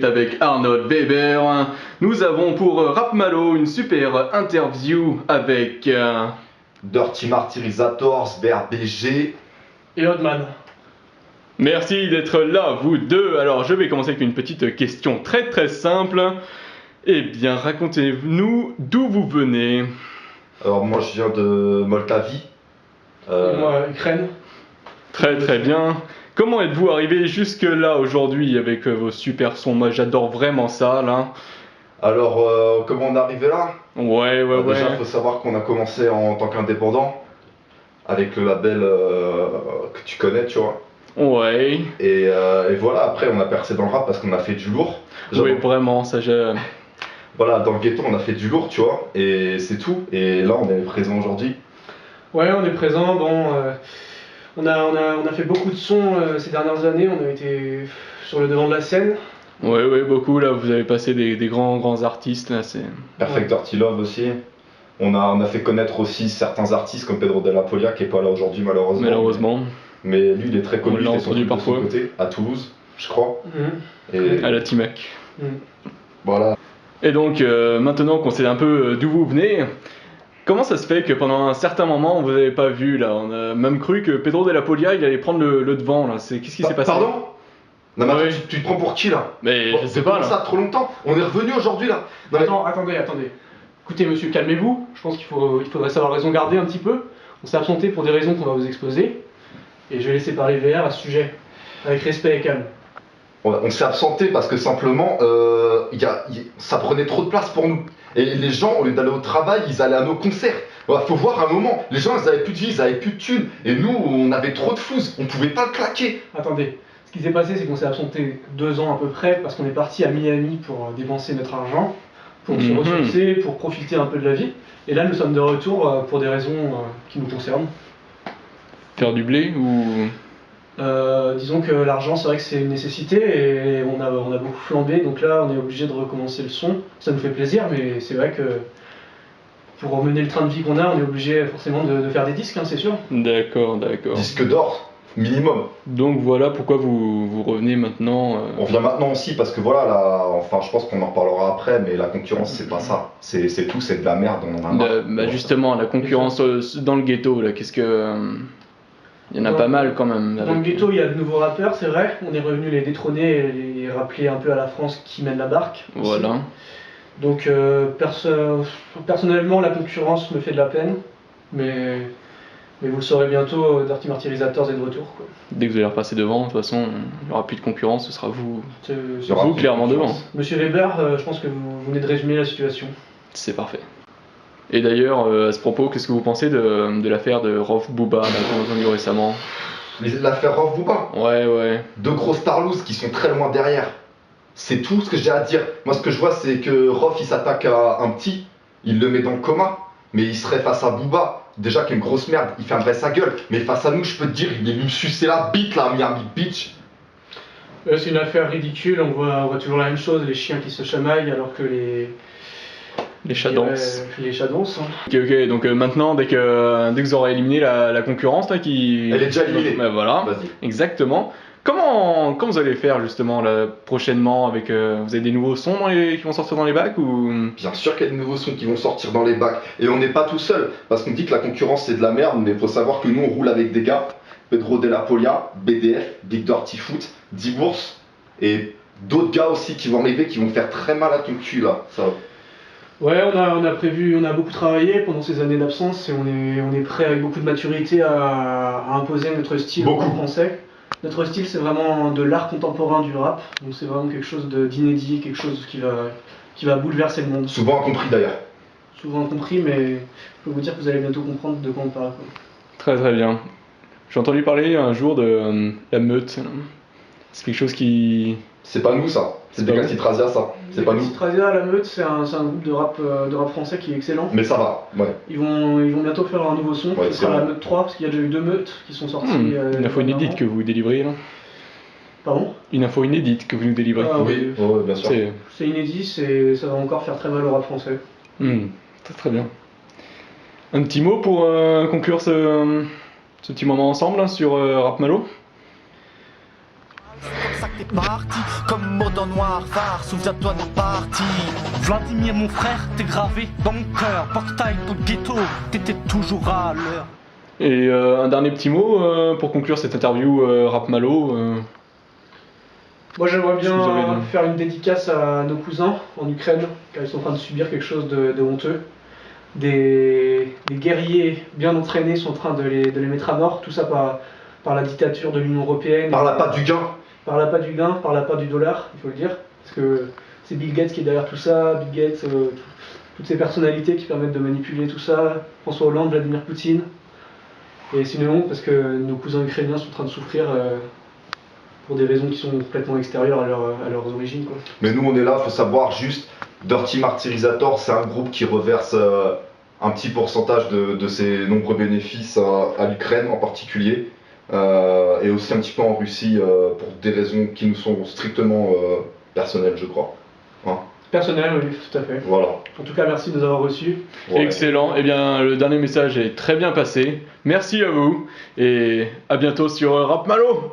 Avec Arnold Weber, nous avons pour Rap Malo une super interview avec Dirty Martyrizators, BRBG et Hodman. Merci d'être là, vous deux. Alors, je vais commencer avec une petite question très simple. Eh bien, racontez-nous d'où vous venez. Alors, moi je viens de Moldavie. Et moi, Ukraine. Très bien. Comment êtes-vous arrivé jusque là aujourd'hui avec vos super sons? Moi, j'adore vraiment ça là. Alors, comment on est arrivé là? Ouais. Déjà, il faut savoir qu'on a commencé en tant qu'indépendant avec le label que tu connais, tu vois. Ouais. Et voilà, après on a percé dans le rap parce qu'on a fait du lourd. Oui, vraiment, ça j'ai... Voilà, dans le ghetto on a fait du lourd, tu vois, et c'est tout. Et là on est présent aujourd'hui. Ouais, on est présent. Bon, on a fait beaucoup de sons ces dernières années. On a été sur le devant de la scène. Ouais, beaucoup là. Vous avez passé des grands artistes là. C'est Perfect Dirty Love aussi. On a fait connaître aussi certains artistes comme Pedro Della Polia qui est pas là aujourd'hui malheureusement. Mais lui il est très connu. On l'a entendu de parfois. son côté, à Toulouse, je crois. Et... à la Timac. Voilà. Et donc maintenant qu'on sait un peu d'où vous venez, comment ça se fait que pendant un certain moment on vous avait pas vu là? On a même cru que Pedro Della Polia il allait prendre le devant là. Qu'est-ce qui s'est passé? Pardon? Non mais Ouais. attends, tu te prends pour qui là? Mais Bon, je sais pas là. ça trop longtemps. On est revenu aujourd'hui là. Non, mais... Attendez. Écoutez, monsieur, calmez-vous. Je pense qu'il faudrait savoir raison garder un petit peu. On s'est absenté pour des raisons qu'on va vous exposer. Et je vais laisser parler VR à ce sujet, avec respect et calme. On s'est absenté parce que simplement, ça prenait trop de place pour nous. Et les gens, au lieu d'aller au travail, ils allaient à nos concerts. Faut voir un moment, les gens ils avaient plus de vie, ils avaient plus de thunes. Et nous, on avait trop de flouze, on pouvait pas le claquer. Attendez, ce qui s'est passé, c'est qu'on s'est absenté 2 ans à peu près, parce qu'on est parti à Miami pour dépenser notre argent, pour se ressourcer, pour profiter un peu de la vie. Et là, nous sommes de retour pour des raisons qui nous concernent. Faire du blé ou... Disons que l'argent, c'est vrai que c'est une nécessité et on a beaucoup flambé, donc là on est obligé de recommencer le son. Ça nous fait plaisir, mais c'est vrai que pour mener le train de vie qu'on a, on est obligé forcément de faire des disques, hein, c'est sûr. D'accord. Disque d'or, minimum. Donc voilà pourquoi vous revenez maintenant. On vient maintenant aussi parce que voilà, enfin je pense qu'on en reparlera après, mais la concurrence c'est pas ça. C'est tout, c'est de la merde, on en a marre. Justement, la concurrence dans le ghetto là, qu'est-ce que... Il y en a pas mal quand même. Dans le ghetto, il y a de nouveaux rappeurs, c'est vrai. On est revenu les détrôner et les rappeler un peu à la France qui mène la barque. Voilà. Aussi. Donc personnellement, la concurrence me fait de la peine, mais vous le saurez bientôt, Dirty Martyrizators est de retour, quoi. Dès que vous allez repasser devant, de toute façon, il n'y aura plus de concurrence, ce sera vous, aura vous clairement devant. Monsieur Weber, je pense que vous venez de résumer la situation. C'est parfait. Et d'ailleurs, à ce propos, qu'est-ce que vous pensez de l'affaire de Rof Booba, qu'on a entendu récemment? L'affaire Rof Booba? Ouais. Deux gros starloos qui sont très loin derrière. C'est tout ce que j'ai à dire. Moi, ce que je vois, c'est que Rof, il s'attaque à un petit, il le met dans le coma, mais il serait face à Booba. Déjà, qui est une grosse merde, il fermerait sa gueule. Mais face à nous, je peux te dire, il est venu me sucer la bite, là, Miami Beach. C'est une affaire ridicule, on voit toujours la même chose, les chiens qui se chamaillent alors que les chats dansent. Les chats dansent. Ok, donc maintenant, dès que vous aurez éliminé la concurrence, là, qui... Elle est déjà éliminée. Ben voilà, exactement. Comment vous allez faire justement là, prochainement avec... vous avez des nouveaux sons qui vont sortir dans les bacs ou... Bien sûr qu'il y a de nouveaux sons qui vont sortir dans les bacs. Et on n'est pas tout seul, parce qu'on dit que la concurrence c'est de la merde, mais il faut savoir que nous on roule avec des gars. Pedro Della Polia, BDF, Big Dirty Foot, D-Bourse, et d'autres gars aussi qui vont arriver, qui vont faire très mal à ton cul là. Ça. Ouais, on a beaucoup travaillé pendant ces années d'absence et on est prêt avec beaucoup de maturité à imposer notre style au rap français. Notre style, c'est vraiment de l'art contemporain du rap, donc c'est vraiment quelque chose d'inédit, quelque chose qui va bouleverser le monde. Souvent incompris d'ailleurs. Souvent incompris, mais je peux vous dire que vous allez bientôt comprendre de quoi on parle. Très bien. J'ai entendu parler un jour de la meute. C'est quelque chose qui... C'est pas nous ça, c'est Decalcitrazia ça, c'est pas nous. Decalcitrazia, la meute, c'est un groupe de rap français qui est excellent. Mais ça va, ouais. Ils vont bientôt faire un nouveau son, ce sera la meute 3, parce qu'il y a déjà eu 2 meutes qui sont sorties. Une info inédite que vous délivrez là. Pardon? Une info inédite que vous nous délivrez. Ah, oui, bien sûr. C'est inédit, ça va encore faire très mal au rap français. Très bien. Un petit mot pour conclure ce petit moment ensemble là, sur Rap Malo. t'es parti comme Modern Warfare, souviens-toi de parties. Vladimir mon frère, t'es gravé dans mon cœur, portail dans le ghetto, t'étais toujours à l'heure. Et un dernier petit mot pour conclure cette interview Rap Malo. Moi j'aimerais Si vous avez bien une- faire une dédicace à nos cousins en Ukraine, car ils sont en train de subir quelque chose de honteux. Des guerriers bien entraînés sont en train de les mettre à mort, tout ça par la dictature de l'Union Européenne. Par la patte du gain. Par l'appât du gain, par l'appât du dollar, il faut le dire. Parce que c'est Bill Gates qui est derrière tout ça, Bill Gates, toutes ces personnalités qui permettent de manipuler tout ça, François Hollande, Vladimir Poutine. Et c'est une honte parce que nos cousins ukrainiens sont en train de souffrir pour des raisons qui sont complètement extérieures à leurs origines, quoi. Mais nous, on est là, faut savoir juste, Dirty Martyrisator, c'est un groupe qui reverse un petit pourcentage de ses nombreux bénéfices à l'Ukraine en particulier, et aussi un petit peu en Russie pour des raisons qui nous sont strictement personnelles, je crois. Hein, Personnel, oui, tout à fait. voilà. En tout cas, merci de nous avoir reçus. Ouais. Excellent. Eh bien, le dernier message est très bien passé. Merci à vous et à bientôt sur Rap Malo.